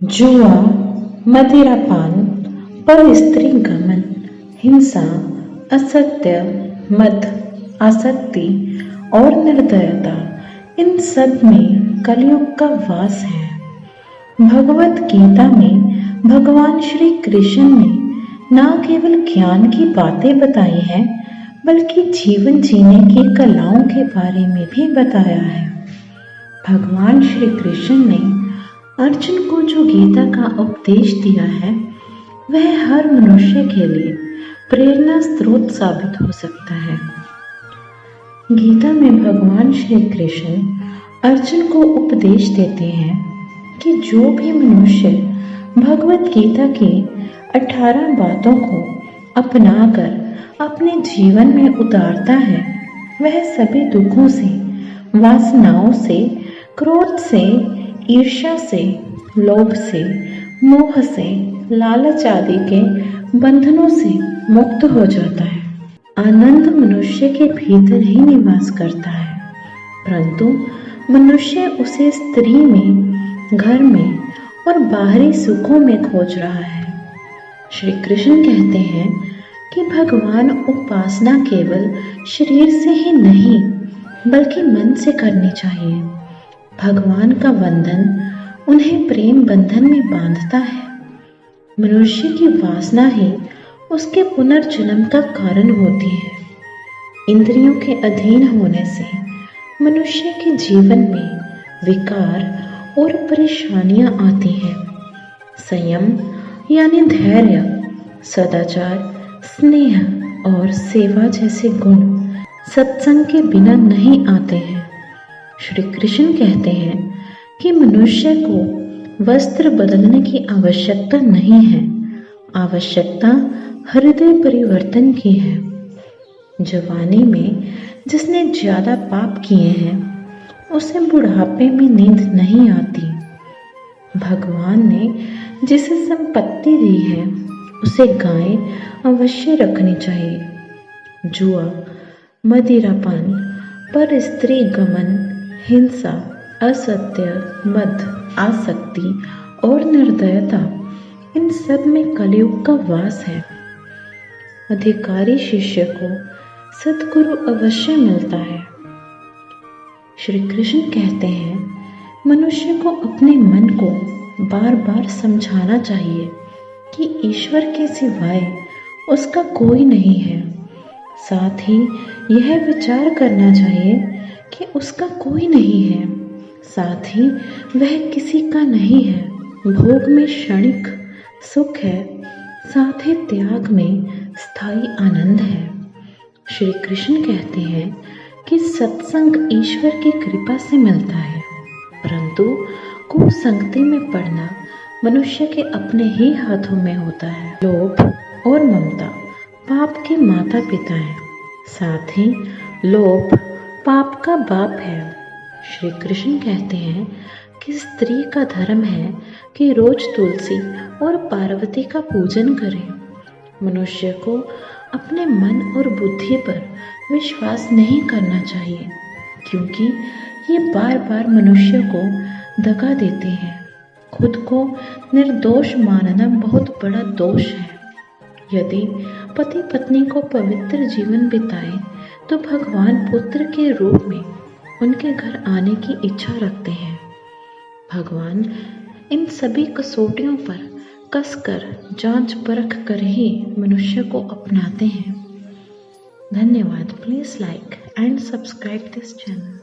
जुआ, मदिरापान, परस्त्री गमन, हिंसा, असत्य, मद, आसक्ति और निर्दयता, इन सब में कलयुग का वास है। भगवत गीता में भगवान श्री कृष्ण ने न केवल ज्ञान की बातें बताई हैं, बल्कि जीवन जीने की कलाओं के बारे में भी बताया है। भगवान श्री कृष्ण ने अर्जुन को जो गीता का उपदेश दिया है, वह हर मनुष्य के लिए प्रेरणा स्रोत साबित हो सकता है। गीता में भगवान श्री कृष्ण अर्जुन को उपदेश देते हैं कि जो भी मनुष्य भगवत गीता की 18 बातों को अपनाकर अपने जीवन में उतारता है, वह सभी दुखों से, वासनाओं से, क्रोध से, ईर्ष्या से, लोभ से, मोह से, लालच आदि के बंधनों से मुक्त हो जाता है। आनंद मनुष्य के भीतर ही निवास करता है, परंतु मनुष्य उसे स्त्री में, घर में और बाहरी सुखों में खोज रहा है। श्री कृष्ण कहते हैं कि भगवान उपासना केवल शरीर से ही नहीं, बल्कि मन से करनी चाहिए। भगवान का वंदन उन्हें प्रेम बंधन में बांधता है। मनुष्य की वासना ही उसके पुनर्जन्म का कारण होती है। इंद्रियों के अधीन होने से मनुष्य के जीवन में विकार और परेशानियां आती हैं। संयम यानी धैर्य, सदाचार, स्नेह और सेवा जैसे गुण सत्संग के बिना नहीं आते हैं। श्री कृष्ण कहते हैं कि मनुष्य को वस्त्र बदलने की आवश्यकता नहीं है, आवश्यकता हृदय परिवर्तन की है। जवानी में जिसने ज्यादा पाप किए हैं, उसे बुढ़ापे में नींद नहीं आती। भगवान ने जिसे संपत्ति दी है, उसे गाय अवश्य रखनी चाहिए। जुआ, मदिरापान, परस्त्री गमन, हिंसा, असत्य, मद, आसक्ति और निर्दयता, इन सब में कलयुग का वास है। अधिकारी शिष्य को सद्गुरु अवश्य मिलता है। श्री कृष्ण कहते हैं, मनुष्य को अपने मन को बार बार समझाना चाहिए कि ईश्वर के सिवाय उसका कोई नहीं है। साथ ही यह विचार करना चाहिए कि उसका कोई नहीं है, साथ ही वह किसी का नहीं है। भोग में क्षणिक सुख है, साथ ही त्याग में स्थायी आनंद है। श्री कृष्ण कहते हैं कि सत्संग ईश्वर की कृपा से मिलता है, परंतु कुसंगति में पड़ना मनुष्य के अपने ही हाथों में होता है। लोभ और ममता पाप के माता पिता हैं, साथ ही लोभ पाप का बाप है। श्री कृष्ण कहते हैं कि स्त्री का धर्म है कि रोज तुलसी और पार्वती का पूजन करे। मनुष्य को अपने मन और बुद्धि पर विश्वास नहीं करना चाहिए, क्योंकि ये बार बार मनुष्य को दगा देते हैं। खुद को निर्दोष मानना बहुत बड़ा दोष है। यदि पति पत्नी को पवित्र जीवन बिताए, तो भगवान पुत्र के रूप में उनके घर आने की इच्छा रखते हैं। भगवान इन सभी कसौटियों पर कसकर जांच परख कर ही मनुष्य को अपनाते हैं। धन्यवाद। Please like and subscribe this channel.